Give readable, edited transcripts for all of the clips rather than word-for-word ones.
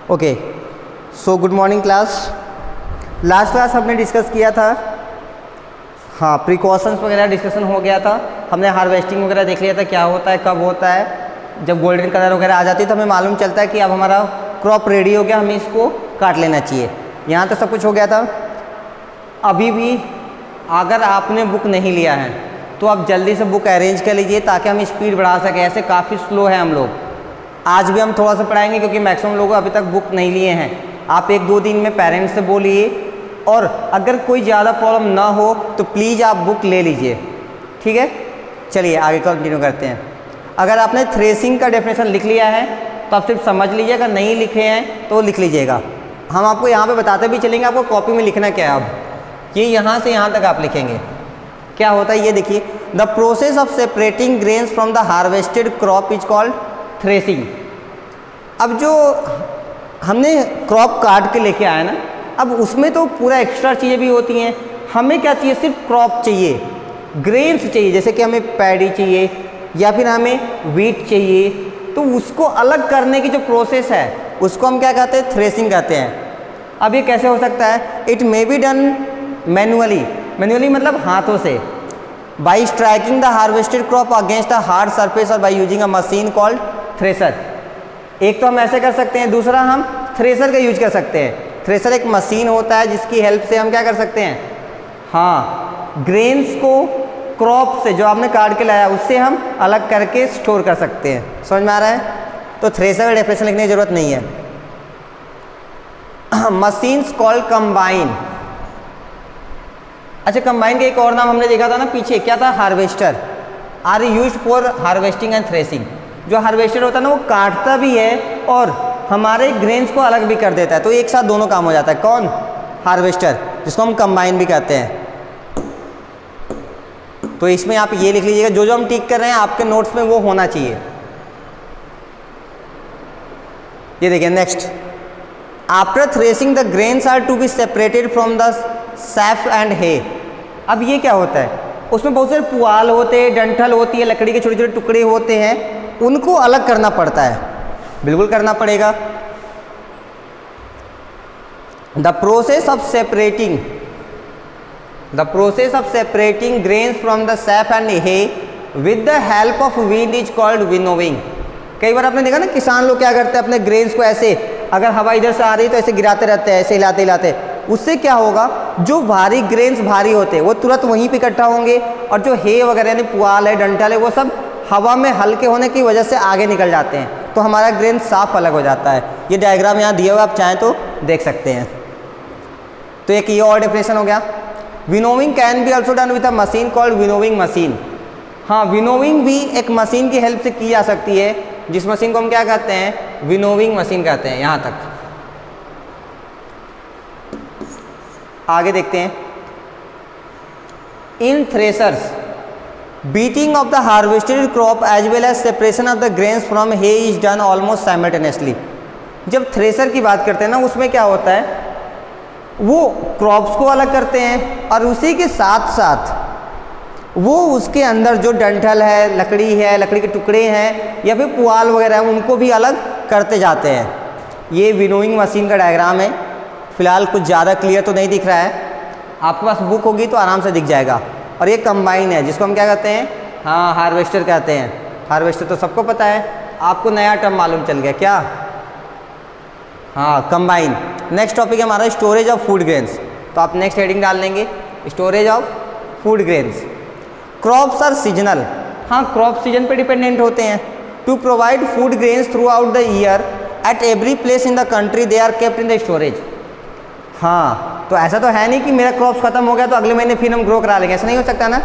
Okay, so good morning class. Last class हमने discuss किया था, हाँ, प्रिकॉशंस वगैरह डिस्कशन हो गया था। हमने हार्वेस्टिंग वगैरह देख लिया था, क्या होता है, कब होता है। जब गोल्डन कलर वगैरह आ जाती है तो हमें मालूम चलता है कि अब हमारा क्रॉप रेडी हो गया, हमें इसको काट लेना चाहिए। यहाँ तो सब कुछ हो गया था। अभी भी अगर आपने बुक नहीं लिया है तो आप जल्दी से बुक अरेंज कर लीजिए ताकि हम स्पीड बढ़ा सकें। ऐसे काफ़ी स्लो है हम लोग। आज भी हम थोड़ा सा पढ़ाएंगे क्योंकि मैक्सिमम लोग अभी तक बुक नहीं लिए हैं। आप 1-2 दिन में पेरेंट्स से बोलिए, और अगर कोई ज़्यादा प्रॉब्लम ना हो तो प्लीज़ आप बुक ले लीजिए, ठीक है। चलिए आगे कंटिन्यू करते हैं। अगर आपने थ्रेसिंग का डेफिनेशन लिख लिया है तो आप सिर्फ समझ लीजिए, अगर नहीं लिखे हैं तो लिख लीजिएगा। हम आपको यहाँ पे बताते भी चलेंगे आपको कॉपी में लिखना क्या है। अब ये यहाँ से यहाँ तक आप लिखेंगे। क्या होता है ये देखिए, the process of separating grains from the harvested crop is called threshing. अब जो हमने क्रॉप काट के लेके आए ना, अब उसमें तो पूरा एक्स्ट्रा चीज़ें भी होती हैं। हमें क्या चाहिए, सिर्फ क्रॉप चाहिए, ग्रेन्स चाहिए। जैसे कि हमें पैडी चाहिए या फिर हमें व्हीट चाहिए, तो उसको अलग करने की जो प्रोसेस है उसको हम क्या कहते हैं, थ्रेसिंग कहते हैं। अब ये कैसे हो सकता है, it may be done manually. Manually मतलब हाथों से, by striking the harvested crop against the hard surface और by using a machine called thresher. एक तो हम ऐसे कर सकते हैं, दूसरा हम थ्रेसर का यूज कर सकते हैं। थ्रेसर एक मशीन होता है जिसकी हेल्प से हम क्या कर सकते हैं, हाँ, ग्रेन्स को क्रॉप से जो आपने काट के लाया उससे हम अलग करके स्टोर कर सकते हैं। समझ में आ रहा है। तो थ्रेसर का डेफिनेशन लिखने की जरूरत नहीं है। Machines called combine. अच्छा, कंबाइन का एक और नाम हमने देखा था ना पीछे, क्या था, harvester. Are used for harvesting and threshing. जो हार्वेस्टर होता है ना वो काटता भी है और हमारे ग्रेन्स को अलग भी कर देता है, तो एक साथ दोनों काम हो जाता है। कौन, हार्वेस्टर, जिसको हम कंबाइन भी कहते हैं। तो इसमें आप ये लिख लीजिएगा, जो जो हम टिक कर रहे हैं आपके नोट्स में वो होना चाहिए। ये देखिए next, after threshing the grains are to be separated from the chaff and hay. अब ये क्या होता है, उसमें बहुत सारे पुआल होते हैं, डंठल होती है, लकड़ी के छोटे छोटे टुकड़े होते हैं, उनको अलग करना पड़ता है। बिल्कुल करना पड़ेगा। The process of separating grains from the chaff and hay with the help of wind is called winnowing. कई बार आपने देखा ना, किसान लोग क्या करते हैं, अपने ग्रेन्स को ऐसे, अगर हवा इधर से आ रही है तो ऐसे गिराते रहते हैं, ऐसे हिलाते हिलाते। उससे क्या होगा, जो भारी ग्रेन्स भारी होते हैं वो तुरंत वहीं पे इकट्ठा होंगे, और जो हे वगैरह यानी पुआल है, डंठल है, वो सब हवा में हल्के होने की वजह से आगे निकल जाते हैं, तो हमारा ग्रेन साफ अलग हो जाता है। ये डायग्राम यहाँ दिया हुआ, आप चाहें तो देख सकते हैं। तो एक ये और डेफिनेशन हो गया। Winnowing can be also done with a machine called winnowing machine. हाँ, विनोविंग भी एक मशीन की हेल्प से की जा सकती है, जिस मशीन को हम क्या कहते हैं, विनोविंग मशीन कहते हैं। यहाँ तक आगे देखते हैं। In threshers beating of the harvested crop as well as separation of the grains from hay is done almost simultaneously. जब थ्रेसर की बात करते हैं ना, उसमें क्या होता है, वो क्रॉप्स को अलग करते हैं और उसी के साथ साथ वो उसके अंदर जो डंठल है, लकड़ी के टुकड़े हैं या फिर पुआल वगैरह है, उनको भी अलग करते जाते हैं। ये विनोइंग मशीन का डायग्राम है। फिलहाल कुछ ज़्यादा क्लियर तो नहीं दिख रहा है, आपके पास बुक होगी तो आराम से दिख जाएगा। और ये कंबाइन है, जिसको हम क्या कहते हैं, हाँ, हार्वेस्टर कहते हैं। हार्वेस्टर तो सबको पता है, आपको नया टर्म मालूम चल गया क्या, हाँ, कंबाइन। नेक्स्ट टॉपिक है हमारा स्टोरेज ऑफ फूड ग्रेन्स। तो आप नेक्स्ट हेडिंग डाल लेंगे, storage of food grains. Crops are seasonal. हाँ, क्रॉप सीजन पे डिपेंडेंट होते हैं। To provide food grains throughout the year at every place in the country they are kept in the storage. हाँ, तो ऐसा तो है नहीं कि मेरा क्रॉप्स खत्म हो गया तो अगले महीने फिर हम ग्रो करा लेंगे, ऐसा नहीं हो सकता ना।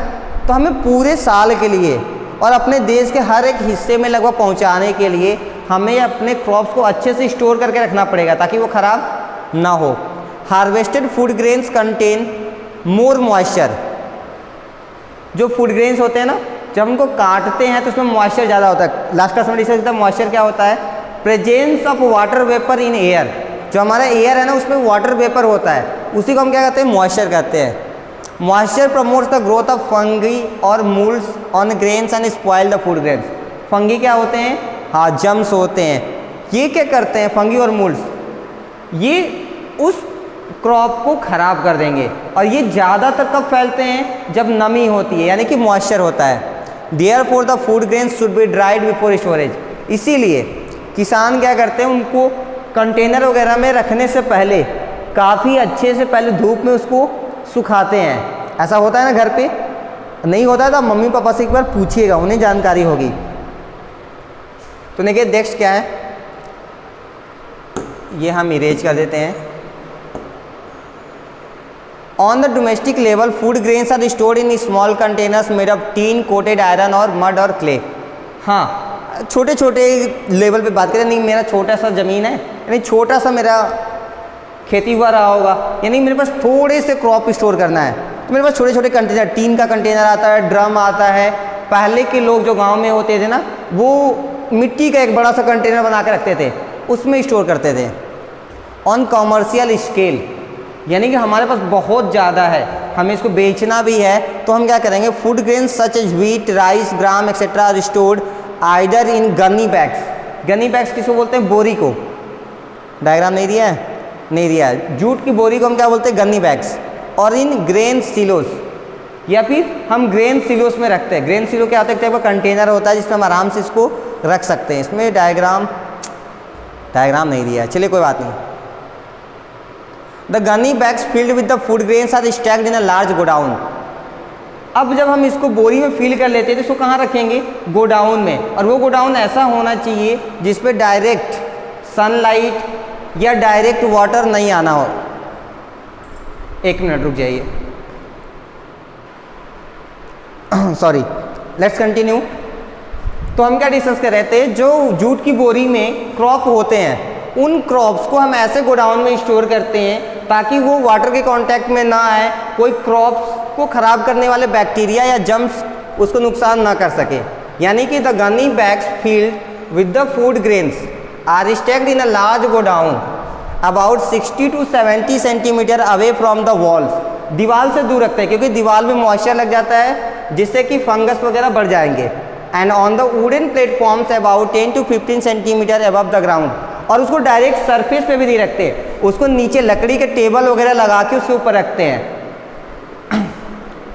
तो हमें पूरे साल के लिए और अपने देश के हर एक हिस्से में लगभग पहुंचाने के लिए हमें अपने क्रॉप्स को अच्छे से स्टोर करके रखना पड़ेगा ताकि वो ख़राब ना हो। Harvested food grains contain more moisture. जो फूड ग्रेन्स होते हैं ना, जब उनको काटते हैं तो उसमें मॉइस्चर ज़्यादा होता है। लास्ट क्लास में डिस्कस किया था, मॉइस्चर क्या होता है, presence of water vapour in air. जो हमारा एयर है ना, उसमें वाटर वेपर होता है, उसी को हम क्या कहते हैं, मॉइस्चर कहते हैं। Moisture promotes the growth of fungi और moulds on grains and spoil the food grains. Fungi क्या होते हैं, हाँ, जम्स होते हैं। ये क्या करते हैं, फंगी और मूल्स, ये उस क्रॉप को ख़राब कर देंगे। और ये ज़्यादातर कब फैलते हैं? जब नमी होती है, यानी कि मॉइस्चर होता है। Therefore the food grains should be dried before storage. इसीलिए किसान क्या करते हैं, उनको कंटेनर वगैरह में रखने से पहले काफ़ी अच्छे से पहले धूप में उसको सुखाते हैं। ऐसा होता है ना घर पे? नहीं होता है तो मम्मी पापा से एक बार पूछिएगा, उन्हें जानकारी होगी। तो देखिए नेक्स्ट क्या है, ये हम इरेज कर देते हैं। On the domestic level food grains are stored in small containers made of tin coated iron और मड और क्ले। हाँ, छोटे छोटे लेवल पे बात करें, नहीं मेरा छोटा सा ज़मीन है, यानी छोटा सा मेरा खेती हुआ रहा होगा, यानी मेरे पास थोड़े से क्रॉप स्टोर करना है, तो मेरे पास छोटे छोटे कंटेनर, टीन का कंटेनर आता है, ड्रम आता है। पहले के लोग जो गांव में होते थे ना, वो मिट्टी का एक बड़ा सा कंटेनर बना के रखते थे, उसमें स्टोर करते थे। ऑन कॉमर्शियल स्केल, यानी कि हमारे पास बहुत ज़्यादा है, हमें इसको बेचना भी है, तो हम क्या करेंगे, food grains such as wheat, rice, gram etcetera are stored either in gunny bags. Gunny bags किसको बोलते हैं? बोरी को। डायग्राम नहीं दिया है? नहीं दिया है। जूट की बोरी को हम क्या बोलते हैं? गन्नी बैग्स। और इन ग्रेन सिलोस, या फिर हम ग्रेन सिलोस में रखते हैं। ग्रेन सिलो क्या होता है? एक टाइप का कंटेनर होता है जिसमें हम आराम से इसको रख सकते हैं। इसमें डायग्राम नहीं दिया है, चलिए कोई बात नहीं। The gunny bags filled with the food grains are stacked in a large godown. अब जब हम इसको बोरी में फिल कर लेते हैं तो इसको कहाँ रखेंगे? गोडाउन में। और वो गोडाउन ऐसा होना चाहिए जिसपे डायरेक्ट सनलाइट या डायरेक्ट वाटर नहीं आना हो। एक मिनट रुक जाइए, सॉरी, लेट्स कंटिन्यू। तो हम क्या डिस्कस कर रहे थे, जो जूट की बोरी में क्रॉप होते हैं, उन क्रॉप्स को हम ऐसे गोडाउन में स्टोर करते हैं ताकि वो वाटर के कांटेक्ट में ना आए, कोई क्रॉप्स को ख़राब करने वाले बैक्टीरिया या जम्स उसको नुकसान ना कर सके। यानी कि the gunny bags filled with the food grains are stacked in a large godown about 60 to 70 centimetre away from the walls. दीवार से दूर रखते हैं क्योंकि दीवार में मॉइस्चर लग जाता है जिससे कि फंगस वगैरह बढ़ जाएंगे। And on the wooden platforms about 10 to 15 centimetre above the ground. और उसको डायरेक्ट सरफेस पे भी नहीं रखते, उसको नीचे लकड़ी के टेबल वगैरह लगा के उसके ऊपर रखते हैं।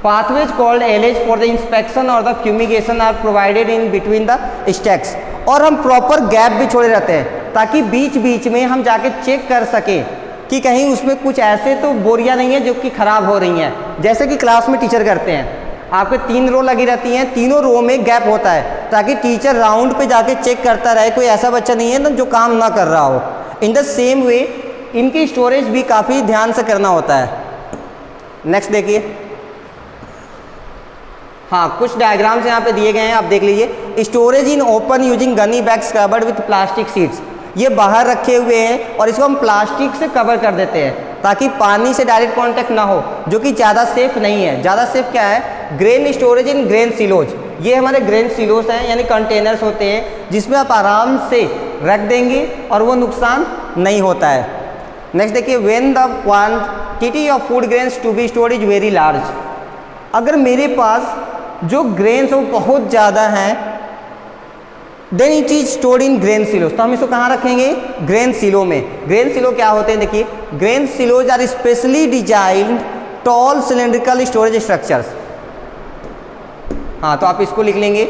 Pathways called aisles for the inspection और the fumigation are provided in between the stacks. और हम प्रॉपर गैप भी छोड़े रहते हैं ताकि बीच बीच में हम जाके चेक कर सके कि कहीं उसमें कुछ ऐसे तो बोरियां नहीं है जो कि ख़राब हो रही हैं। जैसे कि क्लास में टीचर करते हैं, आपके 3 रो लगी रहती हैं, तीनों रो में गैप होता है ताकि टीचर राउंड पे जाके चेक करता रहे कोई ऐसा बच्चा नहीं है ना जो काम ना कर रहा हो। इन द सेम वे इनकी स्टोरेज भी काफ़ी ध्यान से करना होता है। नेक्स्ट देखिए, हाँ कुछ डायग्राम्स यहाँ पे दिए गए हैं, आप देख लीजिए। Storage in open using Ghani bags covered with plastic sheets. ये बाहर रखे हुए हैं और इसको हम प्लास्टिक से कवर कर देते हैं ताकि पानी से डायरेक्ट कांटेक्ट ना हो, जो कि ज़्यादा सेफ नहीं है। ज़्यादा सेफ क्या है? ग्रेन स्टोरेज इन ग्रेन सिलोज। ये हमारे ग्रेन सिलोज हैं, यानी कंटेनर्स होते हैं जिसमें आप आराम से रख देंगे और वो नुकसान नहीं होता है। नेक्स्ट देखिए, when the quantity of food grains to be stored is very large. अगर मेरे पास जो ग्रेन्स वो बहुत ज़्यादा हैं, then it is stored in grain silos. तो हम इसको कहाँ रखेंगे? ग्रेन सिलो में। ग्रेन सिलो क्या होते हैं? देखिए, grain silos are specially designed tall cylindrical storage structures. हाँ, तो आप इसको लिख लेंगे।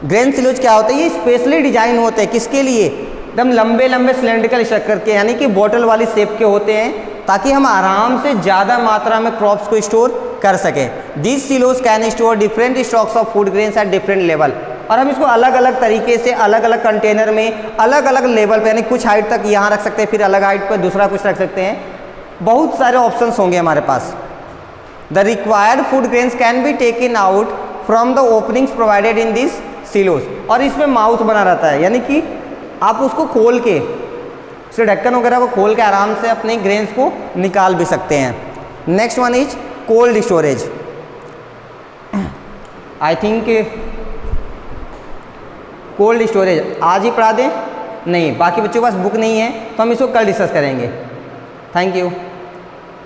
ग्रेन सिलोज क्या होते हैं? ये स्पेशली डिजाइन होते हैं किसके लिए? एकदम लंबे लंबे सिलेंड्रिकल स्ट्रक्चर के, यानी कि बोतल वाली शेप के होते हैं ताकि हम आराम से ज़्यादा मात्रा में क्रॉप्स को स्टोर कर सकें। This silos can store different stocks of food grains at different level. और हम इसको अलग अलग तरीके से अलग अलग कंटेनर में अलग अलग लेवल पे, यानी कुछ हाइट तक यहाँ रख सकते हैं, फिर अलग हाइट पर दूसरा कुछ रख सकते हैं। बहुत सारे ऑप्शंस होंगे हमारे पास। The required food grains can be taken out from the openings provided in this silos. और इसमें माउथ बना रहता है, यानी कि आप उसको खोल के, उसके ढक्कन वगैरह को खोल के आराम से अपने ग्रेन्स को निकाल भी सकते हैं। Next one is cold storage. I think cold storage आज ही पढ़ा दें? नहीं, बाकी बच्चों के पास बुक नहीं है तो हम इसको कल डिस्कस करेंगे। Thank you.